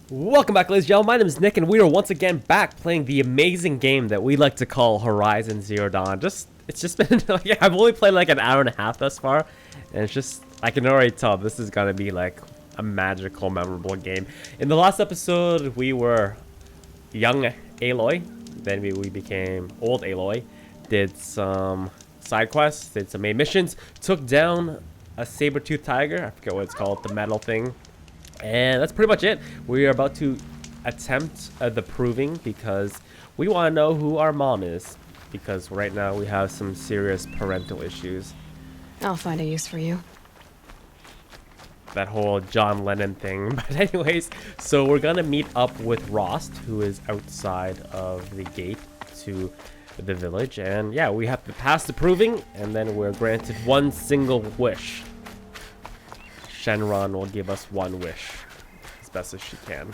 Welcome back, ladies and gentlemen. My name is Nick, and we are once again back playing the amazing game that we like to call Horizon Zero Dawn. It's just been like, I've only played like an hour and a half thus far, and it's just, I can already tell this is gonna be like a magical, memorable game. In the last episode, we were young Aloy, then we became old Aloy, did some side quests, did some main missions, took down a saber-toothed tiger. I forget what it's called, the metal thing. And that's pretty much it. We are about to attempt the proving because we want to know who our mom is. Because right now we have some serious parental issues. I'll find a use for you. That whole John Lennon thing. But anyways, so we're going to meet up with Rost, who is outside of the gate to the village. And yeah, we have to pass the proving, and then we're granted one single wish. Shenron will give us one wish as best as she can.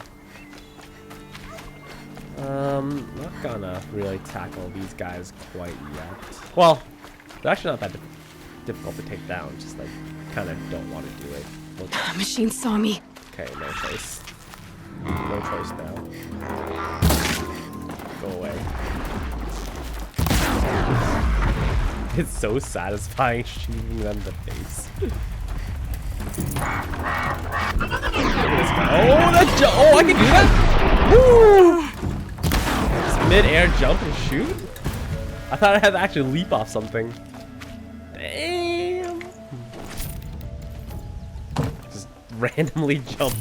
Not gonna really tackle these guys quite yet. Well, they're actually not that difficult to take down, just like kind of don't want to do it. The machine saw me. Okay, no choice. No choice now. Go away. It's so satisfying shooting them in the face. Oh, I can do that? Woo! Just mid-air jump and shoot? I thought I had to actually leap off something. Damn. Just randomly jump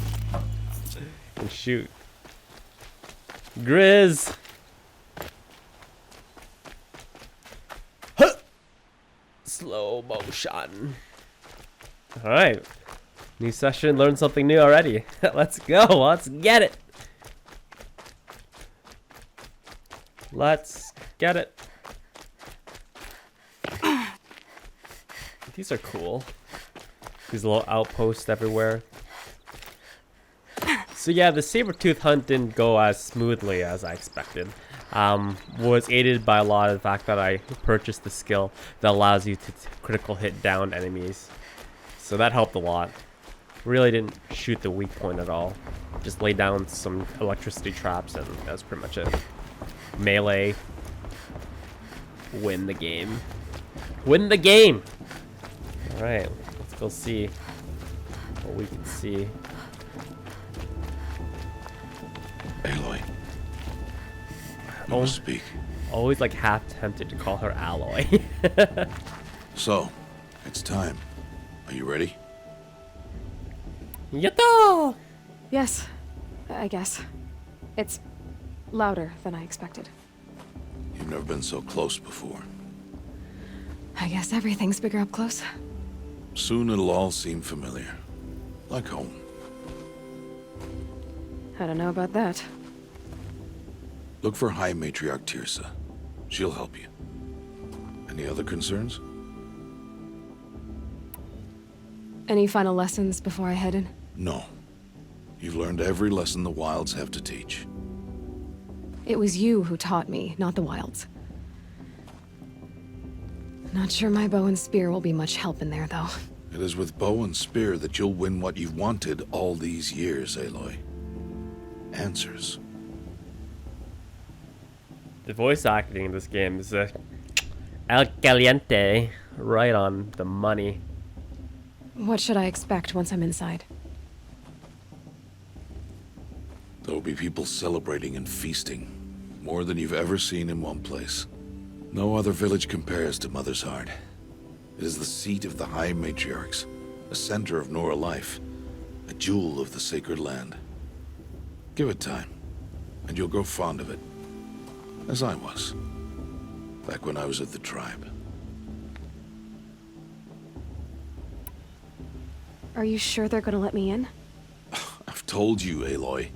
and shoot. Grizz. Huh. Slow motion. Alright. New session, learned something new already. Let's go, let's get it. Let's get it. These are cool. These little outposts everywhere. So yeah, the saber-tooth hunt didn't go as smoothly as I expected. Was aided by a lot of the fact that I purchased the skill that allows you to critical hit down enemies. So that helped a lot. Really didn't shoot the weak point at all. Just lay down some electricity traps and that's pretty much it. Melee. Win the game. Win the game! Alright, let's go see what we can see. Aloy. Don't speak. Always like half tempted to call her Aloy. So, it's time. Are you ready? Yatta! Yes, I guess. It's louder than I expected. You've never been so close before. I guess everything's bigger up close. Soon it'll all seem familiar. Like home. I don't know about that. Look for High Matriarch Tirsa. She'll help you. Any other concerns? Any final lessons before I head in? No. You've learned every lesson the Wilds have to teach. It was you who taught me, not the Wilds. Not sure my bow and spear will be much help in there, though. It is with bow and spear that you'll win what you've wanted all these years, Aloy. Answers. The voice acting in this game is El Caliente, right on the money. What should I expect once I'm inside? There will be people celebrating and feasting. More than you've ever seen in one place. No other village compares to Mother's Heart. It is the seat of the High Matriarchs, a center of Nora life, a jewel of the sacred land. Give it time, and you'll grow fond of it. As I was, back when I was at the tribe. Are you sure they're gonna let me in? I've told you, Aloy.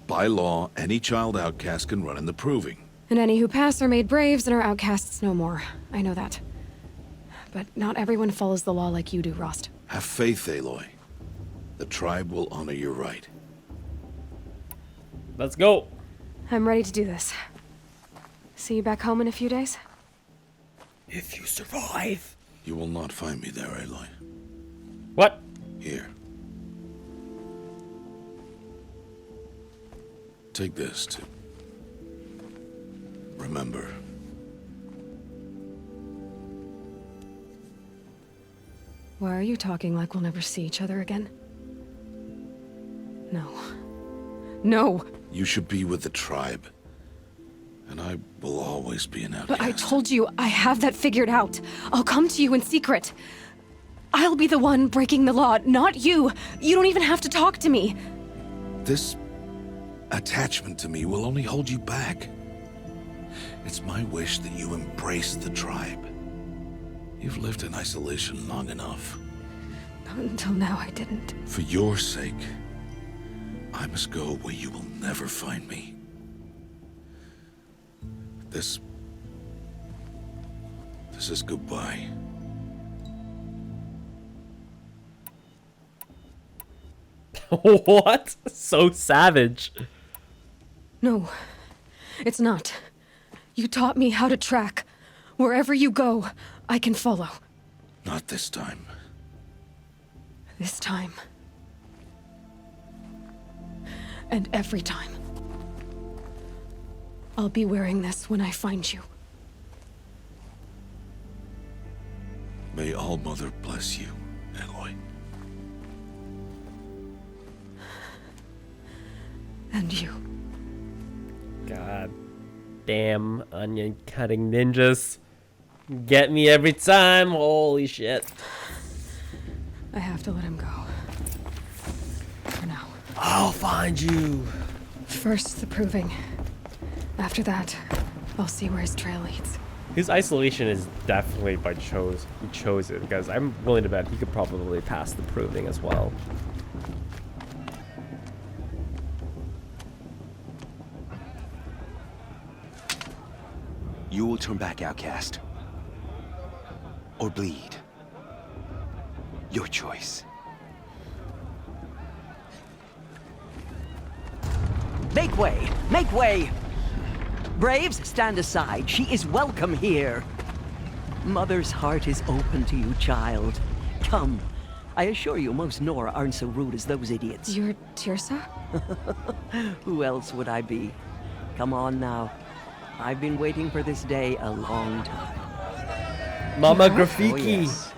By law, any child outcast can run in the proving. And any who pass are made braves and are outcasts no more. I know that. But not everyone follows the law like you do, Rost. Have faith, Aloy. The tribe will honor your right. Let's go. I'm ready to do this. See you back home in a few days? If you survive. You will not find me there, Aloy. What? Here. Take this to remember. Why are you talking like we'll never see each other again? No. No! You should be with the tribe. And I will always be an outcast. But I told you, I have that figured out. I'll come to you in secret. I'll be the one breaking the law, not you. You don't even have to talk to me. This attachment to me will only hold you back. It's my wish that you embrace the tribe. You've lived in isolation long enough. Not until now, I didn't. For your sake, I must go where you will never find me. This is goodbye. What? So savage. No, it's not. You taught me how to track. Wherever you go, I can follow. Not this time. This time. And every time. I'll be wearing this when I find you. May All-Mother bless you, Aloy. And you. God damn onion cutting ninjas. Get me every time. Holy shit. I have to let him go. For now. I'll find you. First, the proving. After that, I'll see where his trail leads. His isolation is definitely by he chose it, because I'm willing to bet he could probably pass the proving as well. You will turn back, outcast. Or bleed. Your choice. Make way! Make way! Braves, stand aside. She is welcome here. Mother's heart is open to you, child. Come. I assure you, most Nora aren't so rude as those idiots. You're Tirsa? Who else would I be? Come on now. I've been waiting for this day a long time. Mama Yeah? Graffiti. Oh, yes.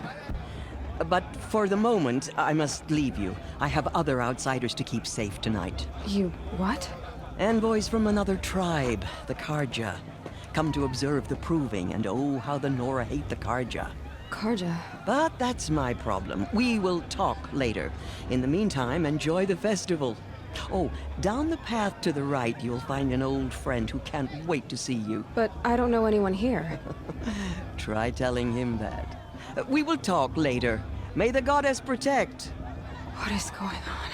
But for the moment, I must leave you. I have other outsiders to keep safe tonight. You what? Envoys from another tribe, the Karja. Come to observe the proving, and oh, how the Nora hate the Karja. Karja. But that's my problem. We will talk later. In the meantime, enjoy the festival. Oh, down the path to the right, you'll find an old friend who can't wait to see you. But I don't know anyone here. Try telling him that. We will talk later. May the goddess protect. What is going on?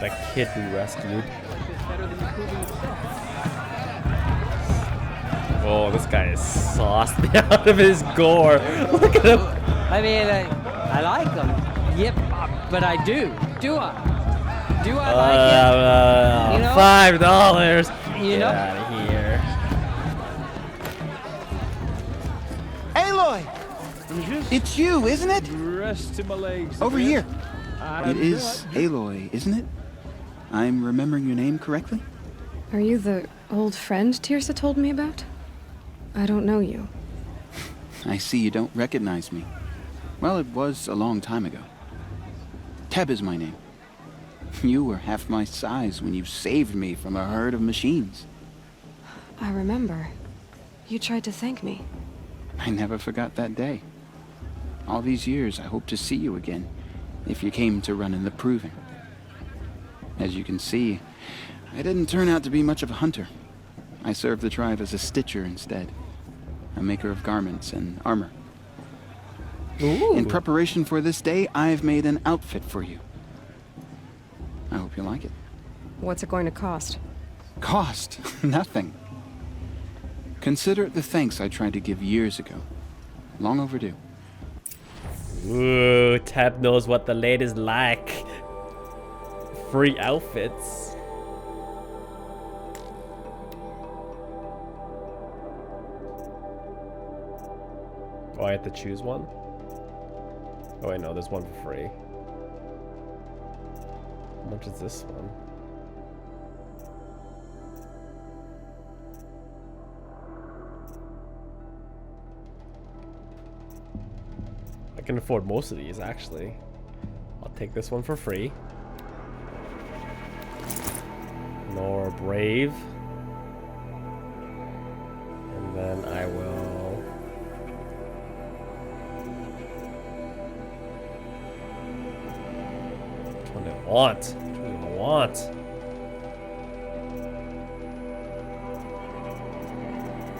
That kid we rescued. Oh, this guy is sauced out of his gore. Look at him. I mean, I like them. Yep, but I do. Do I? Do I like it? You know? $5. You Get know? out of here. Aloy! It's you, isn't it? Rest in my legs. Over here. I It is Aloy, isn't it? I'm remembering your name correctly? Are you the old friend Tirsa told me about? I don't know you. I see you don't recognize me. Well, it was a long time ago. Teb is my name. You were half my size when you saved me from a herd of machines. I remember. You tried to thank me. I never forgot that day. All these years, I hope to see you again, if you came to run in the proving. As you can see, I didn't turn out to be much of a hunter. I served the tribe as a stitcher instead, a maker of garments and armor. Ooh. In preparation for this day, I've made an outfit for you. I hope you like it. What's it going to cost? Cost? Nothing. Consider it the thanks I tried to give years ago. Long overdue. Ooh, Teb knows what the ladies like. Free outfits. Oh, I have to choose one? Oh wait, no, there's one for free. How much is this one? can afford most of these, actually. I'll take this one for free. Nor Brave. And then I will... Which one do I want? Which one do I want?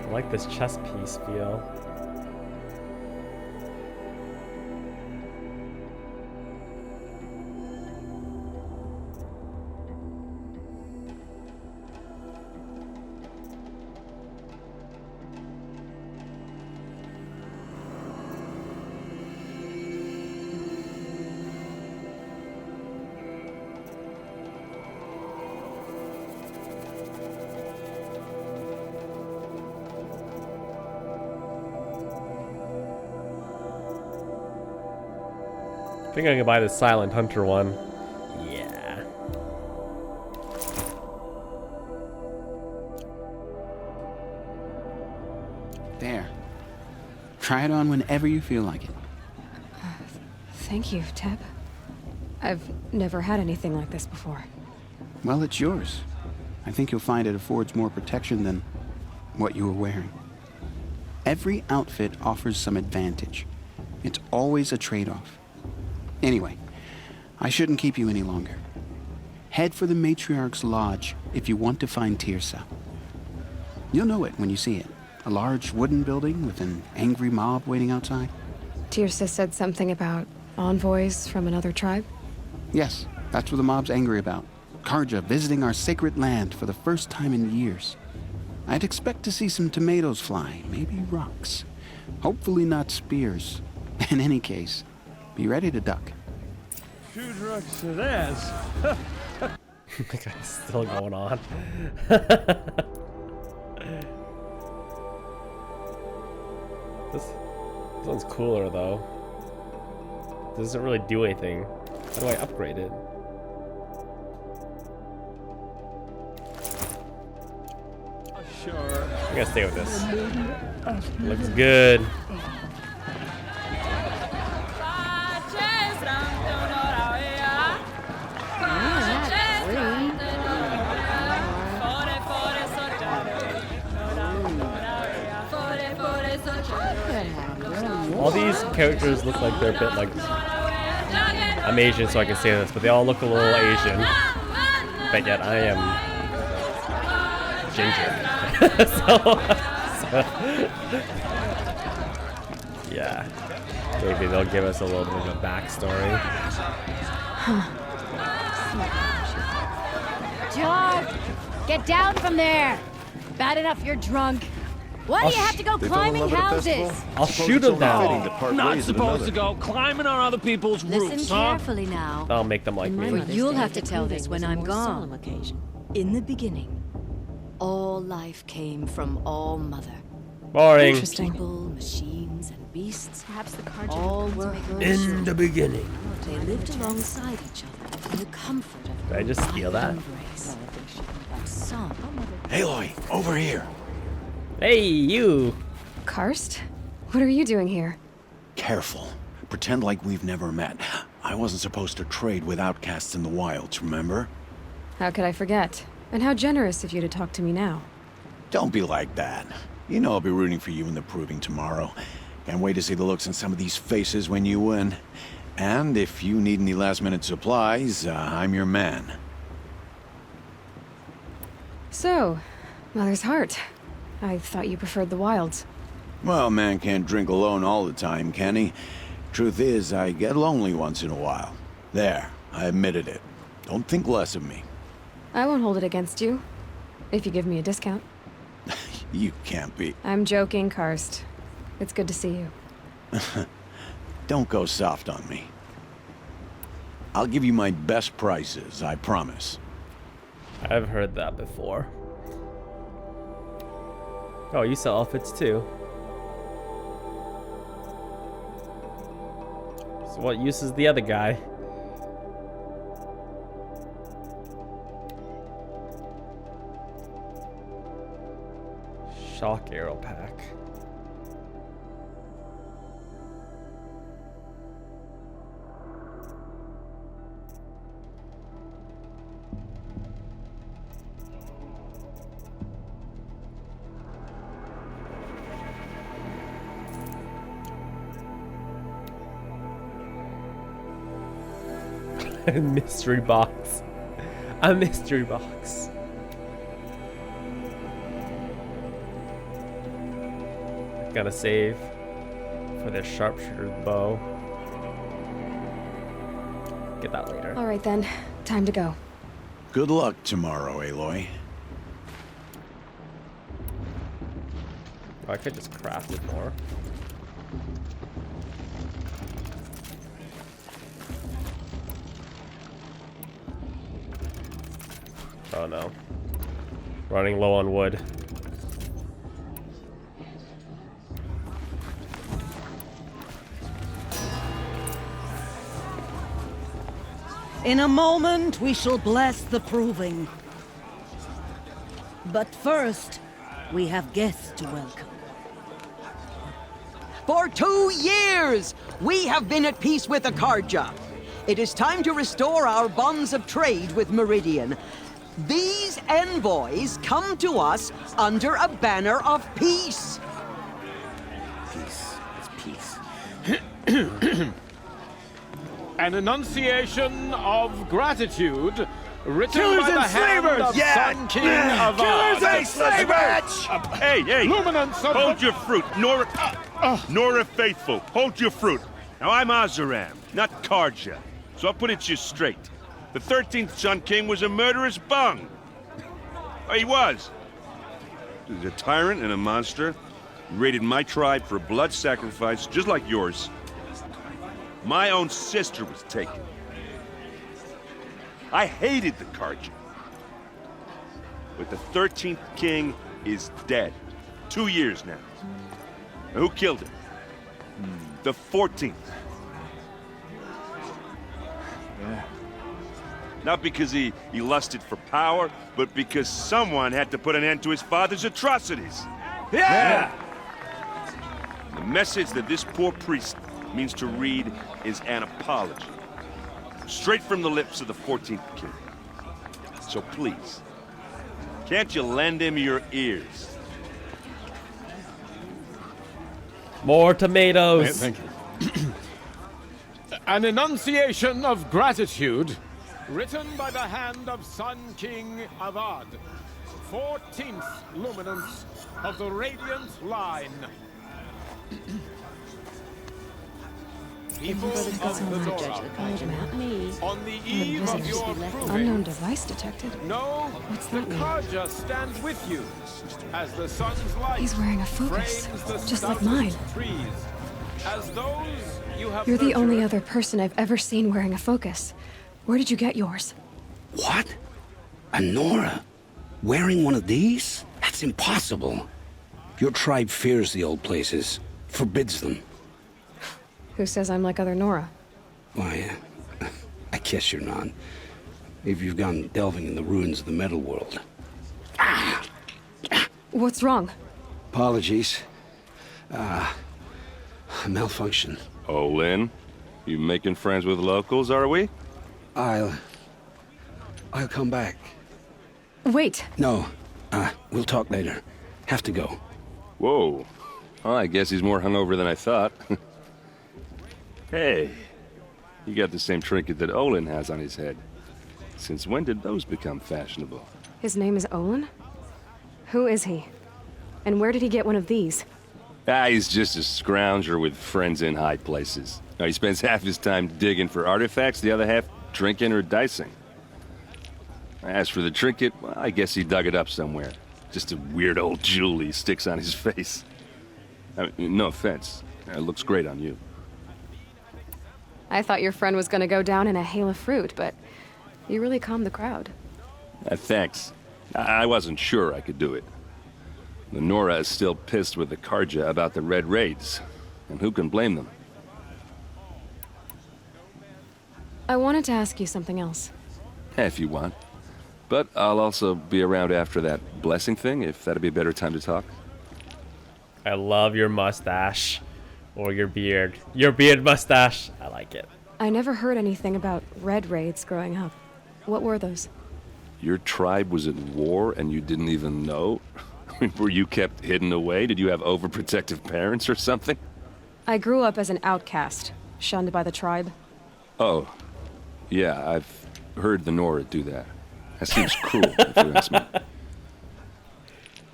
I like this chess piece feel. I think I can buy the Silent Hunter one. Yeah. There. Try it on whenever you feel like it. Thank you, Teb. I've never had anything like this before. Well, it's yours. I think you'll find it affords more protection than what you were wearing. Every outfit offers some advantage. It's always a trade-off. Anyway, I shouldn't keep you any longer. Head for the Matriarch's Lodge if you want to find Tirsa. You'll know it when you see it. A large wooden building with an angry mob waiting outside. Tirsa said something about envoys from another tribe? Yes, that's what the mob's angry about. Karja visiting our sacred land for the first time in years. I'd expect to see some tomatoes fly, maybe rocks. Hopefully not spears. In any case, be ready to duck. Shoot rocks at ass. The guy's still going on. This one's cooler though. Doesn't really do anything. How do I upgrade it? Sure. I'm gonna stay with this. Looks good. All these characters look like they're a bit like... I'm Asian, so I can say this, but they all look a little Asian. But yet I am ginger. so, yeah. Maybe they'll give us a little bit of a backstory. John, get down from there. Bad enough you're drunk. Why do you have to go climbing houses? I'll shoot them down. Not supposed to go climbing on other people's roofs, Listen carefully now. I'll make them like me. For you'll have to tell this when I'm gone. Occasion. In the beginning, all life came from All Mother. Boring. Interesting. People, machines, and beasts Perhaps the Karja all were her children. the beginning. They lived alongside each other in the comfort of Did I just steal that? embrace. But some Aloy, over here. Hey, you. Karst? What are you doing here? Careful. Pretend like we've never met. I wasn't supposed to trade with outcasts in the wilds, remember? How could I forget? And how generous of you to talk to me now. Don't be like that. You know I'll be rooting for you in the proving tomorrow. Can't wait to see the looks on some of these faces when you win. And if you need any last-minute supplies, I'm your man. So, Mother's Heart. I thought you preferred the wilds. Well, man can't drink alone all the time, can he? Truth is, I get lonely once in a while. There, I admitted it. Don't think less of me. I won't hold it against you. If you give me a discount. You can't be. I'm joking, Karst. It's good to see you. Don't go soft on me. I'll give you my best prices, I promise. I've heard that before. Oh, you sell outfits too. So what use is the other guy? Shock arrow pack. Mystery box. A mystery box. Gotta save for the sharpshooter bow. Get that later. All right then, time to go. Good luck tomorrow, Aloy. Oh, I could just craft it more. Oh no. Running low on wood. In a moment, we shall bless the proving. But first, we have guests to welcome. For 2 years, we have been at peace with Akarja. It is time to restore our bonds of trade with Meridian. These envoys come to us under a banner of peace. Peace. It's peace. An enunciation of gratitude written Killers by the and hand slavers! of Yeah! Sun King of Killers Ard. and slavers! Hey! Luminance of Hold your fruit, Nora Faithful. Hold your fruit. Now I'm Ozeram, not Karja, so I'll put it you straight. The 13th Sun King was a murderous bung. He was. He was a tyrant and a monster. He raided my tribe for a blood sacrifice, just like yours. My own sister was taken. I hated the Karja. But the 13th king is dead. 2 years now. Now, who killed him? The 14th. Yeah. Not because he lusted for power, but because someone had to put an end to his father's atrocities. Yeah! The message that this poor priest means to read is an apology. Straight from the lips of the 14th king. So please, can't you lend him your ears? More tomatoes. Thank you. An enunciation of gratitude written by the hand of Sun King Avad, 14th luminance of the Radiant Line. People of the Dora, on the eve of your Unknown proving, device detected. know What's the that mean? Karja stands with you as the sun's light He's wearing a focus, frames the just like stoutest mine. trees, as those you have You're the only nurtured. other person I've ever seen wearing a focus. Where did you get yours? What? A Nora? Wearing one of these? That's impossible. Your tribe fears the old places, forbids them. Who says I'm like other Nora? Why, I guess you're not. If you've gone delving in the ruins of the metal world. What's wrong? Apologies. Malfunction. Oh, Lynn, you making friends with locals, are we? I'll come back. Wait. No, we'll talk later. Have to go. Whoa. Well, I guess he's more hungover than I thought. Hey, you got the same trinket that Olin has on his head. Since when did those become fashionable? His name is Olin? Who is he? And where did he get one of these? He's just a scrounger with friends in high places. Now, he spends half his time digging for artifacts, the other half drinking or dicing. As for the trinket, well, I guess he dug it up somewhere. Just a weird old jewel he sticks on his face. I mean, no offense. It looks great on you. I thought your friend was gonna go down in a hail of fruit, but you really calmed the crowd. Thanks. I wasn't sure I could do it. The Nora is still pissed with the Karja about the Red Raids, and who can blame them? I wanted to ask you something else. If you want. But I'll also be around after that blessing thing, if that'd be a better time to talk. I love your mustache. Or your beard. Your beard mustache. I like it. I never heard anything about red raids growing up. What were those? Your tribe was at war and you didn't even know? Were you kept hidden away? Did you have overprotective parents or something? I grew up as an outcast, shunned by the tribe. Oh. Yeah, I've heard the Nora do that. That seems cruel, if you ask me.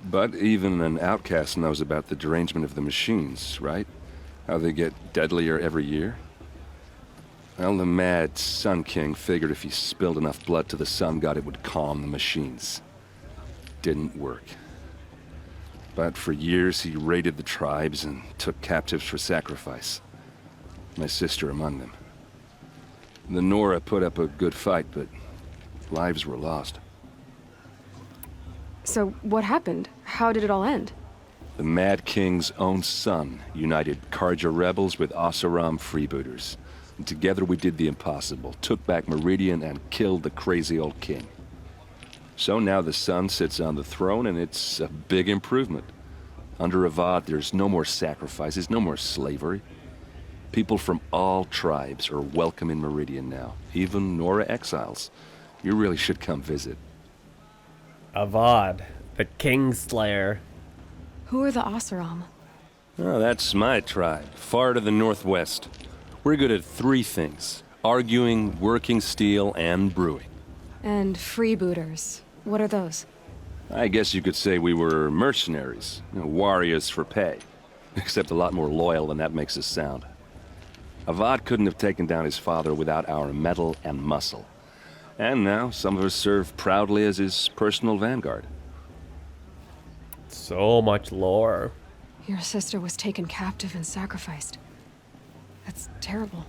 But even an outcast knows about the derangement of the machines, right? How they get deadlier every year. Well, the mad Sun King figured if he spilled enough blood to the Sun God, it would calm the machines. Didn't work. But for years, he raided the tribes and took captives for sacrifice. My sister among them. The Nora put up a good fight, but lives were lost. So, what happened? How did it all end? The Mad King's own son united Karja rebels with Oseram freebooters. And together we did the impossible, took back Meridian and killed the crazy old king. So now the son sits on the throne and it's a big improvement. Under Avad, there's no more sacrifices, no more slavery. People from all tribes are welcome in Meridian now, even Nora exiles. You really should come visit. Avad, the Kingslayer. Who are the Oseram? Oh, that's my tribe, far to the northwest. We're good at 3 things: arguing, working steel, and brewing. And freebooters. What are those? I guess you could say we were mercenaries, warriors for pay. Except a lot more loyal than that makes us sound. Avad couldn't have taken down his father without our metal and muscle. And now, some of us serve proudly as his personal vanguard. So much lore. Your sister was taken captive and sacrificed. That's terrible.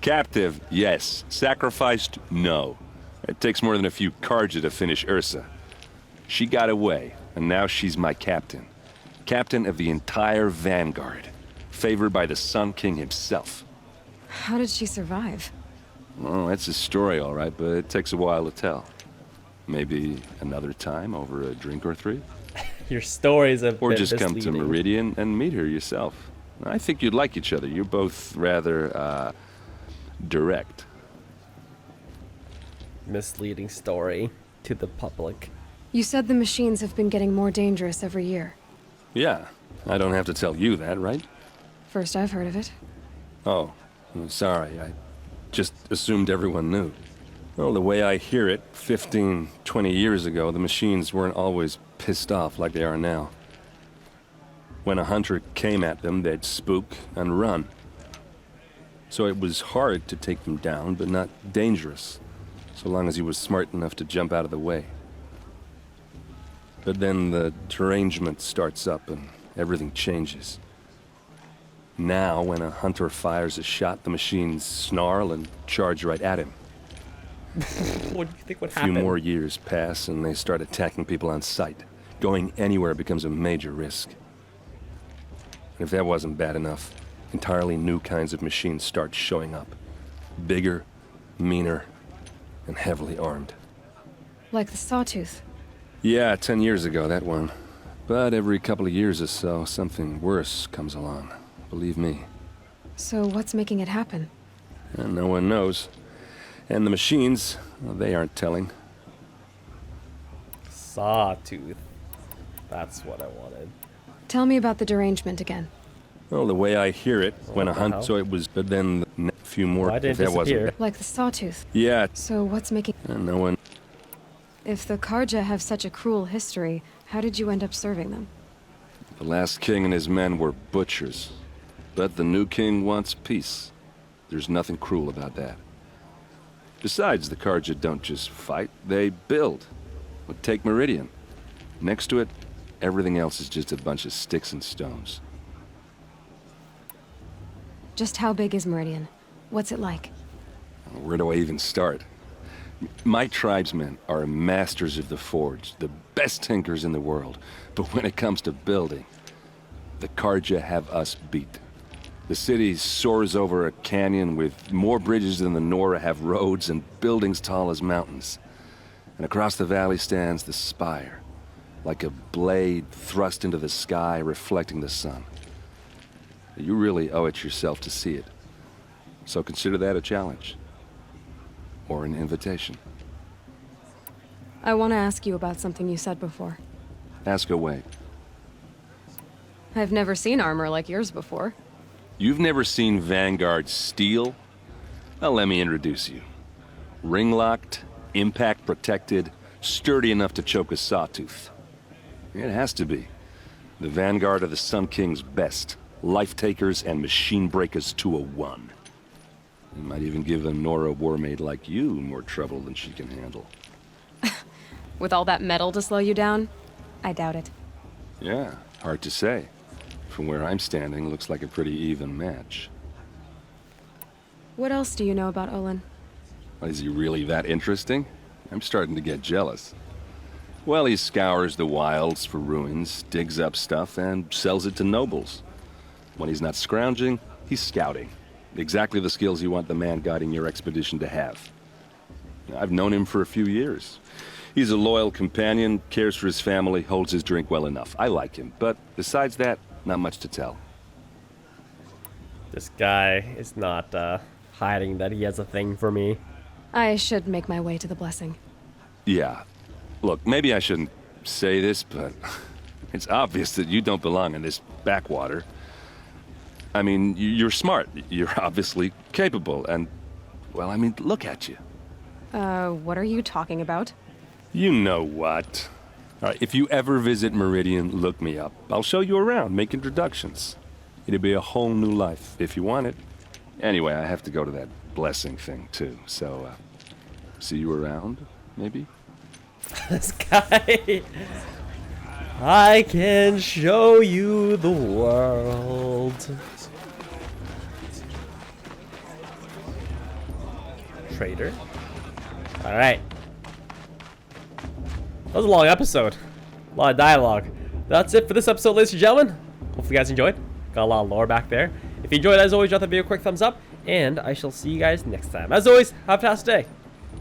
Captive, yes. Sacrificed, no. It takes more than a few Karja to finish Ursa. She got away, and now she's my captain. Captain of the entire vanguard. Favored by the Sun King himself. How did she survive? Well, that's a story, all right, but it takes a while to tell. Maybe another time over a drink or 3? Your story's a Or bit just come to misleading. Meridian and meet her yourself. I think you'd like each other. You're both rather, direct. Misleading story to the public. You said the machines have been getting more dangerous every year. Yeah, I don't have to tell you that, right? First I've heard of it. Oh, I'm sorry. I just assumed everyone knew. Well, the way I hear it, 15, 20 years ago, the machines weren't always pissed off like they are now. When a hunter came at them, they'd spook and run. So it was hard to take them down, but not dangerous, so long as he was smart enough to jump out of the way. But then the derangement starts up and everything changes. Now, when a hunter fires a shot, the machines snarl and charge right at him. What do you think would A few happen? more years pass and they start attacking people on sight. Going anywhere becomes a major risk. And if that wasn't bad enough, entirely new kinds of machines start showing up. Bigger, meaner, and heavily armed. Like the Sawtooth. Yeah, 10 years ago, that one. But every couple of years or so, something worse comes along. Believe me. So what's making it happen? And no one knows. And the machines, well, they aren't telling. Sawtooth. That's what I wanted. Tell me about the derangement again. Well, the way I hear it, when a the hunt, hell? so it was, but then a few more, Why did if it that wasn't disappear? Like the Sawtooth. Yeah, So what's making... no one. If the Karja have such a cruel history, how did you end up serving them? The last king and his men were butchers. But the new king wants peace. There's nothing cruel about that. Besides, the Karja don't just fight, they build. Well, take Meridian. Next to it, everything else is just a bunch of sticks and stones. Just how big is Meridian? What's it like? Where do I even start? My tribesmen are masters of the forge, the best tinkers in the world. But when it comes to building, the Karja have us beat. The city soars over a canyon with more bridges than the Nora have roads and buildings tall as mountains. And across the valley stands the spire, like a blade thrust into the sky reflecting the sun. You really owe it yourself to see it. So consider that a challenge. Or an invitation. I want to ask you about something you said before. Ask away. I've never seen armor like yours before. You've never seen Vanguard steel? Well, let me introduce you. Ring-locked, impact-protected, sturdy enough to choke a sawtooth. It has to be. The vanguard of the Sun King's best. Life-takers and machine breakers to a one. It might even give a Nora warmaid like you more trouble than she can handle. With all that metal to slow you down? I doubt it. Yeah, hard to say. From where I'm standing, looks like a pretty even match. What else do you know about Olin? Is he really that interesting? I'm starting to get jealous. Well, he scours the wilds for ruins, digs up stuff, and sells it to nobles. When he's not scrounging, he's scouting. Exactly the skills you want the man guiding your expedition to have. I've known him for a few years. He's a loyal companion, cares for his family, holds his drink well enough. I like him, but besides that, not much to tell. This guy is not hiding that he has a thing for me. I should make my way to the blessing. Yeah. Look, maybe I shouldn't say this, but it's obvious that you don't belong in this backwater. I mean, you're smart. You're obviously capable, and, well, I mean, look at you. What are you talking about? You know what. All right, if you ever visit Meridian, look me up. I'll show you around, make introductions. It'll be a whole new life, if you want it. Anyway, I have to go to that blessing thing, too, so, see you around, maybe? This guy... I can show you the world. Trader. Alright. That was a long episode. A lot of dialogue. That's it for this episode, ladies and gentlemen. Hopefully you guys enjoyed. Got a lot of lore back there. If you enjoyed, as always, drop the video a quick thumbs up. And I shall see you guys next time. As always, have a fantastic day.